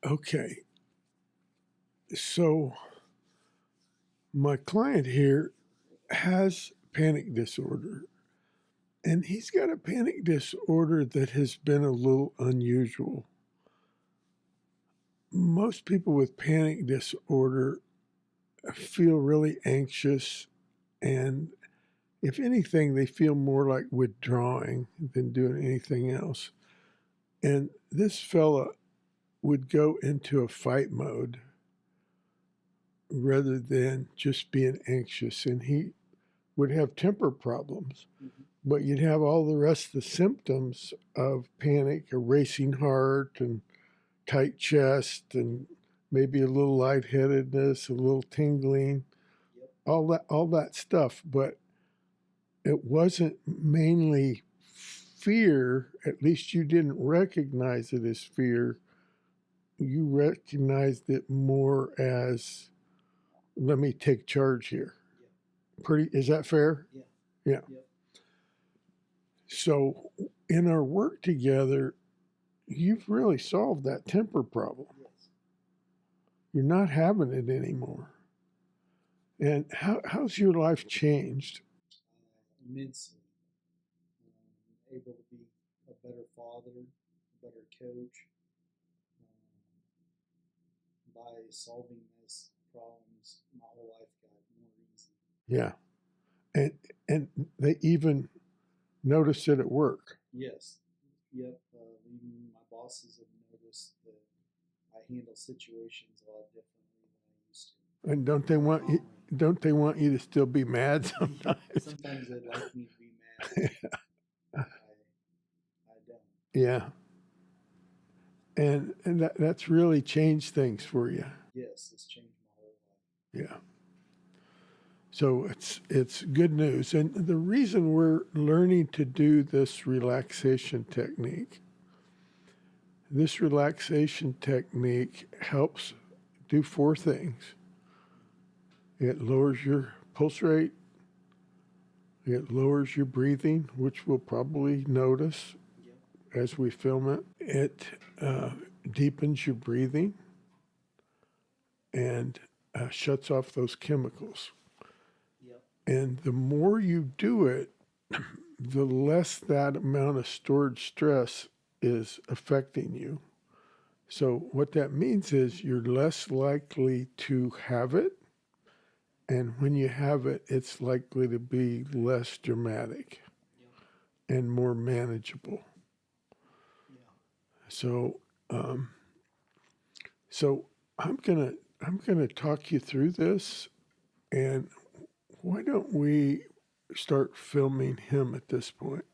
Okay, so my client here has panic disorder, and he's got a panic disorder that has been a little unusual. Most people with panic disorder feel really anxious, and if anything, they feel more like withdrawing than doing anything else. And this fella would go into a fight mode rather than just being anxious, and he would have temper problems. But you'd have all the rest of the symptoms of panic, a racing heart and tight chest and maybe a little lightheadedness, a little tingling, all that stuff. But it wasn't mainly fear. At least you didn't recognize it as fear. You recognized it more as, let me take charge here. Is that fair? Yeah. So in our work together, you've really solved that temper problem. You're not having it anymore. And how's your life changed? Immensely. Able to be a better father, a better coach, by solving these problems. My whole life got more easy. Yeah. And they even notice it at work. Yes. Yep. Even my bosses have noticed that I handle situations a lot differently than I used to. And don't they want you to still be mad sometimes? Sometimes they'd like me to be mad. I don't. Yeah. And that's really changed things for you. Yes, it's changed my whole life. Yeah. So it's good news. And the reason we're learning to do this relaxation technique helps do four things. It lowers your pulse rate. It lowers your breathing, which we'll probably notice as we film it. It deepens your breathing and shuts off those chemicals. And the more you do it, the less that amount of stored stress is affecting you. So what that means is you're less likely to have it. And when you have it, it's likely to be less dramatic and more manageable. So, um, so I'm gonna talk you through this, and why don't we start filming him at this point?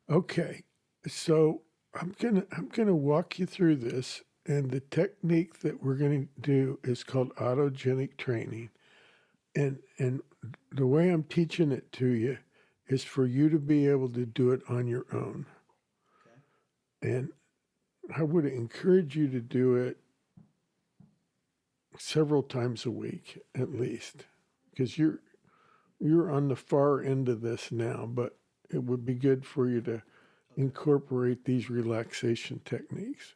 Okay, so I'm gonna walk you through this, and the technique that we're gonna do is called autogenic training, and the way I'm teaching it to you is for you to be able to do it on your own, and I would encourage you to do it several times a week at least, because you're on the far end of this now, but it would be good for you to incorporate these relaxation techniques.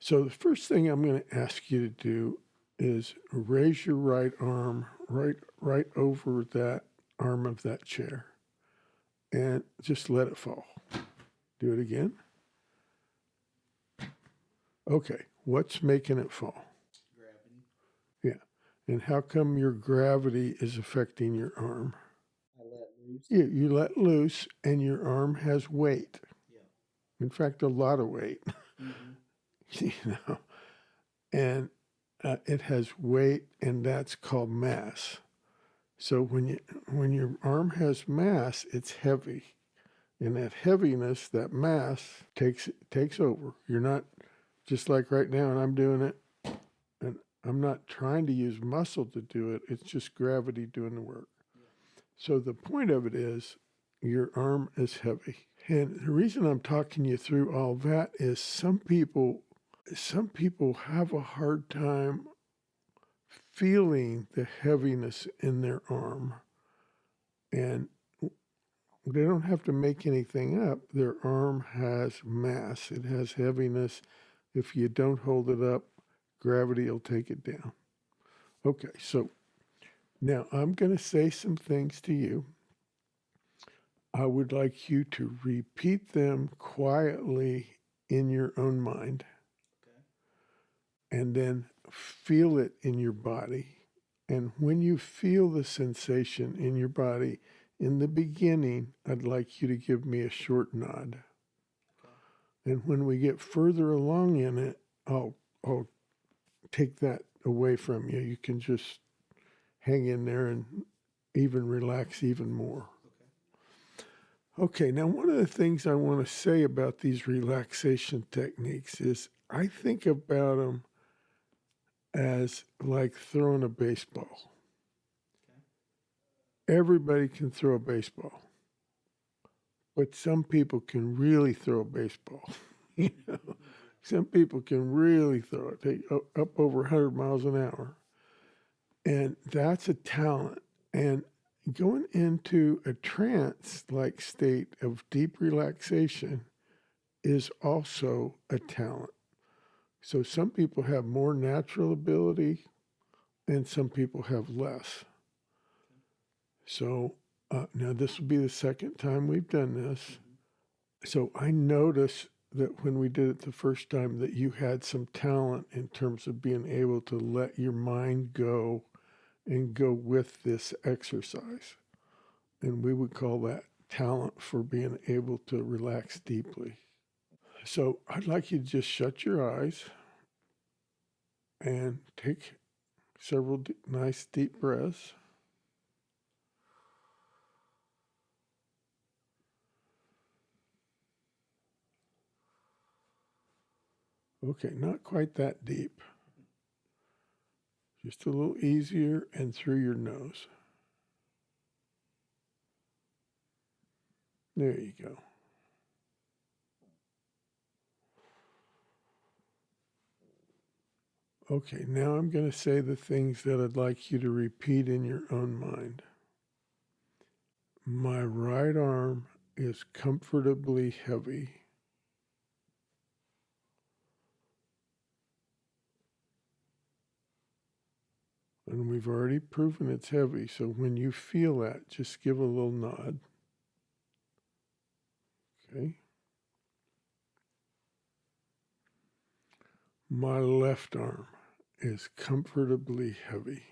So the first thing I'm going to ask you to do is raise your right arm right over that arm of that chair and just let it fall. Do it again. Okay, what's making it fall? Gravity. Yeah. And how come your gravity is affecting your arm? I let loose. You let loose and your arm has weight. Yeah. In fact, a lot of weight. Mm-hmm. You know, and it has weight, and that's called mass. So when your arm has mass, it's heavy, and that heaviness, that mass takes over. You're not just like right now, and I'm doing it, and I'm not trying to use muscle to do it. It's just gravity doing the work. So the point of it is, your arm is heavy, and the reason I'm talking you through all that is some people have a hard time feeling the heaviness in their arm, and they don't have to make anything up. Their arm has mass, it has heaviness, If you don't hold it up, gravity will take it down. Okay, so now I'm going to say some things to you. I would like you to repeat them quietly in your own mind Okay. and then feel it in your body. And when you feel the sensation in your body, in the beginning, I'd like you to give me a short nod. Okay. And when we get further along in it, I'll take that away from you. You can just hang in there and even relax even more. Okay. Okay, now one of the things I want to say about these relaxation techniques is I think about them as like throwing a baseball. Okay. Everybody can throw a baseball, but some people can really throw a baseball. You know, some people can really throw it, take up over 100 miles an hour. And that's a talent. And going into a trance like state of deep relaxation is also a talent. So some people have more natural ability and some people have less. So now this will be the second time we've done this. So I noticed that when we did it the first time that you had some talent in terms of being able to let your mind go and go with this exercise. And we would call that talent for being able to relax deeply. So I'd like you to just shut your eyes and take several nice deep breaths. Okay, not quite that deep. Just a little easier and through your nose. There you go. Okay, now I'm going to say the things that I'd like you to repeat in your own mind. My right arm is comfortably heavy. And we've already proven it's heavy, so when you feel that, just give a little nod. Okay? My left arm is comfortably heavy.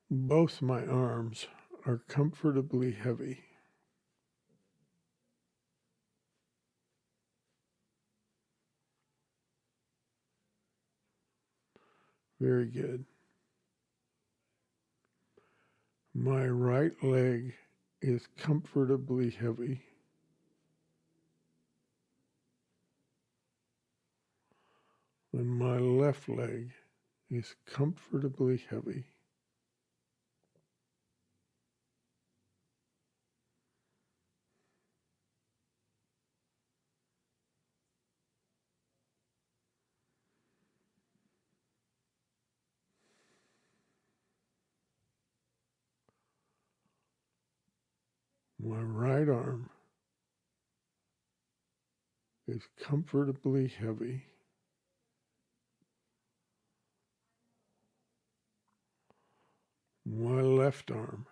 Both my arms are comfortably heavy. Very good. My right leg is comfortably heavy. And my left leg is comfortably heavy. My right arm is comfortably heavy. My left arm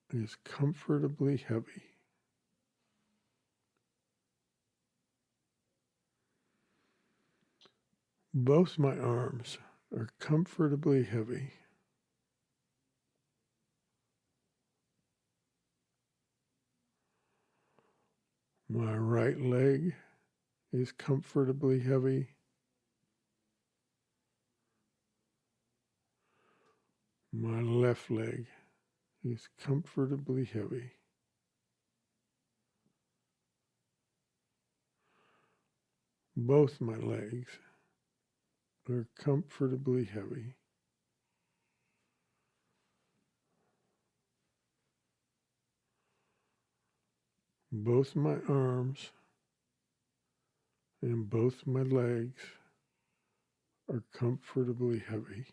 is comfortably heavy. Both my arms are comfortably heavy. My right leg is comfortably heavy. My left leg is comfortably heavy. Both my legs are comfortably heavy. Both my arms and both my legs are comfortably heavy.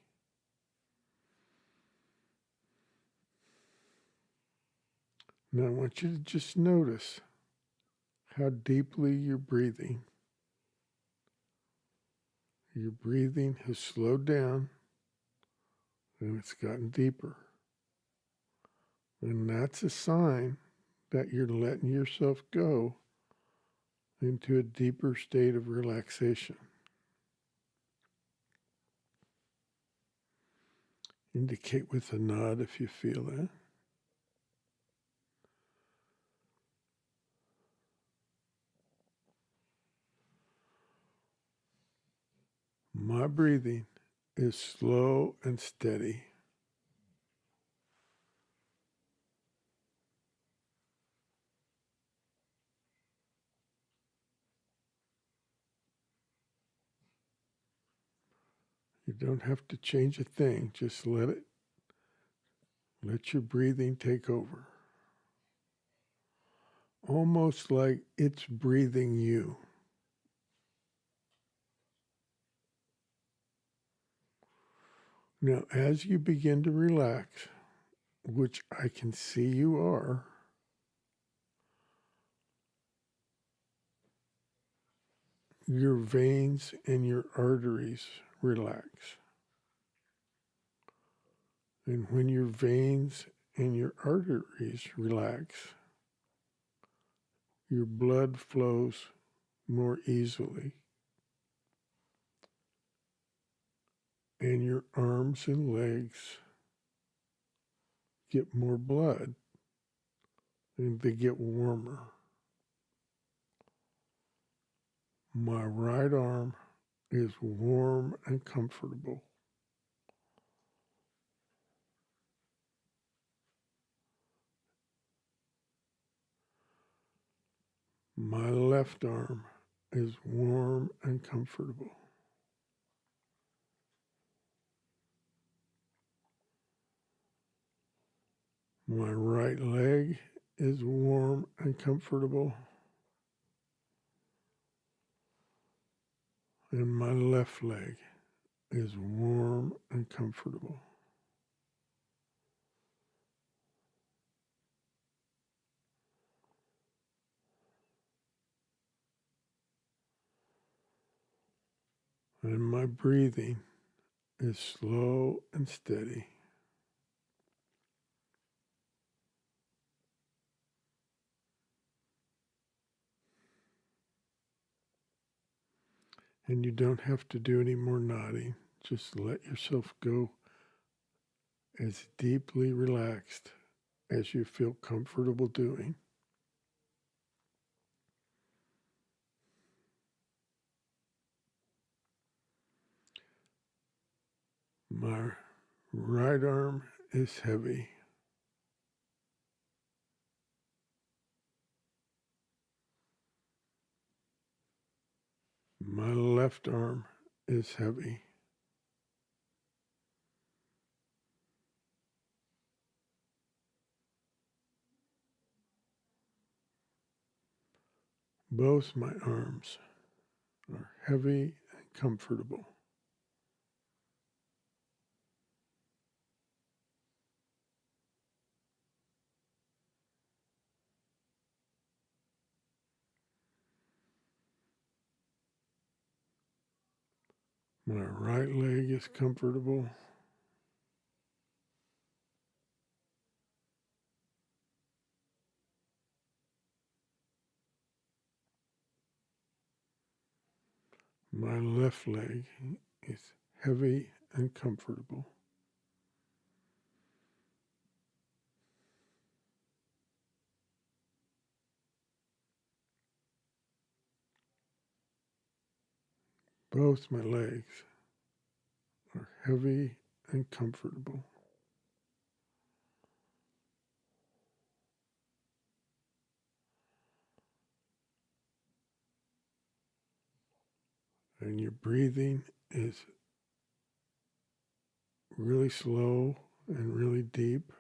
Now I want you to just notice how deeply you're breathing. Your breathing has slowed down and it's gotten deeper. And that's a sign that you're letting yourself go into a deeper state of relaxation. Indicate with a nod if you feel that. My breathing is slow and steady. You don't have to change a thing. Just let your breathing take over. Almost like it's breathing you. Now, as you begin to relax, which I can see you are, your veins and your arteries relax. And when your veins and your arteries relax, your blood flows more easily. And your arms and legs get more blood and they get warmer. My right arm is warm and comfortable. My left arm is warm and comfortable. My right leg is warm and comfortable. And my left leg is warm and comfortable. And my breathing is slow and steady. And you don't have to do any more nodding. Just let yourself go as deeply relaxed as you feel comfortable doing. My right arm is heavy. My left arm is heavy. Both my arms are heavy and comfortable. My right leg is comfortable. My left leg is heavy and comfortable. Both my legs are heavy and comfortable. And your breathing is really slow and really deep.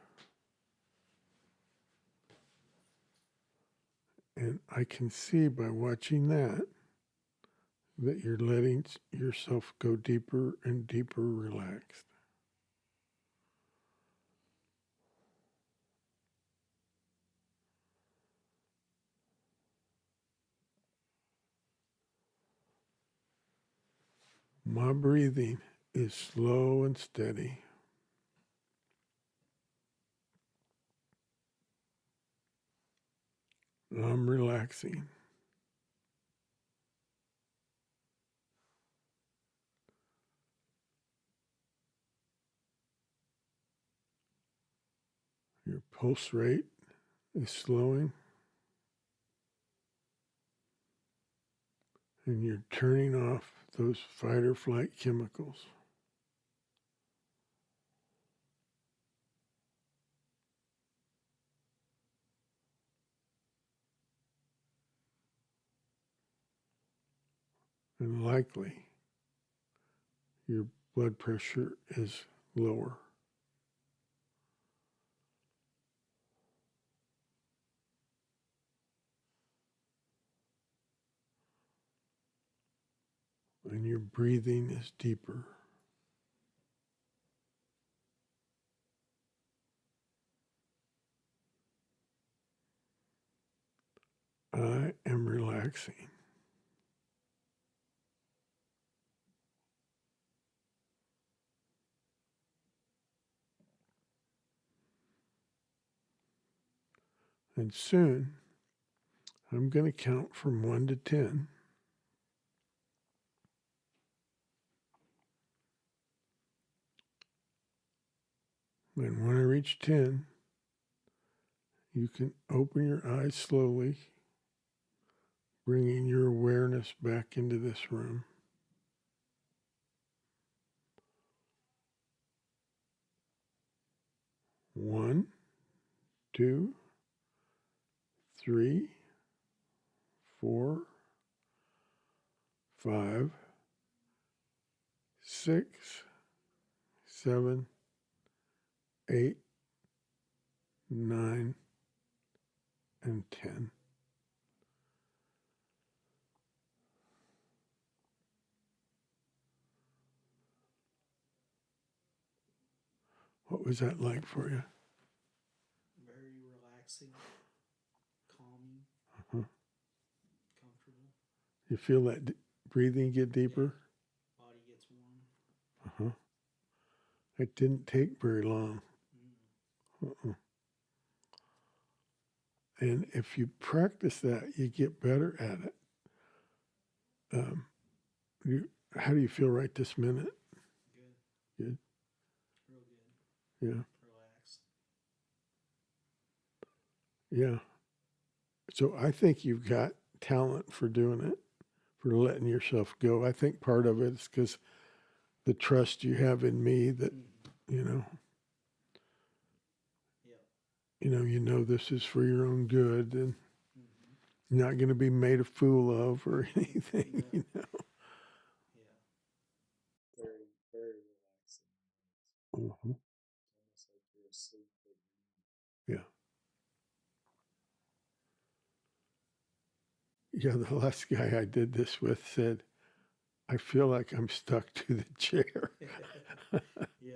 And I can see by watching that you're letting yourself go deeper and deeper relaxed. My breathing is slow and steady. I'm relaxing. Your pulse rate is slowing. And you're turning off those fight or flight chemicals. And likely your blood pressure is lower. And your breathing is deeper. I am relaxing. And soon, I'm going to count from 1 to 10. And when I reach 10, you can open your eyes slowly, bringing your awareness back into this room. 1, 2, 3, 4, 5, 6, 7, 8, 9, and 10. What was that like for you? Very relaxing, calming, Uh-huh. comfortable. You feel that breathing get deeper? Body gets warm. Uh-huh. It didn't take very long. Uh-uh. And if you practice that, you get better at it. How do you feel right this minute? Good. Good. Real good. Yeah. Relaxed. Yeah. So I think you've got talent for doing it, for letting yourself go. I think part of it is because the trust you have in me that, you know, Yeah. you know this is for your own good and Mm-hmm. you're not going to be made a fool of or anything, Yeah. you know. Yeah. Very, very relaxing. Uh-huh. Almost like you're asleep. Yeah. Yeah, the last guy I did this with said, I feel like I'm stuck to the chair. Yeah.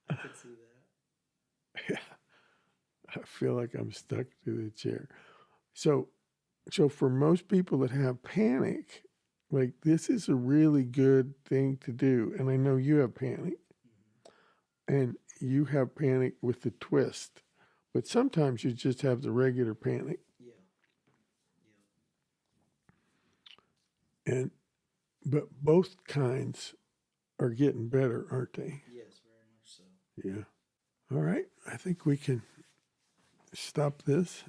I could see that. Yeah, I feel like I'm stuck to the chair. So for most people that have panic, like this is a really good thing to do. And I know you have panic Mm-hmm. and you have panic with the twist, but sometimes you just have the regular panic. Yeah. And but both kinds are getting better, aren't they? Yeah. Yes, very much so. Yeah. All right. I think we can stop this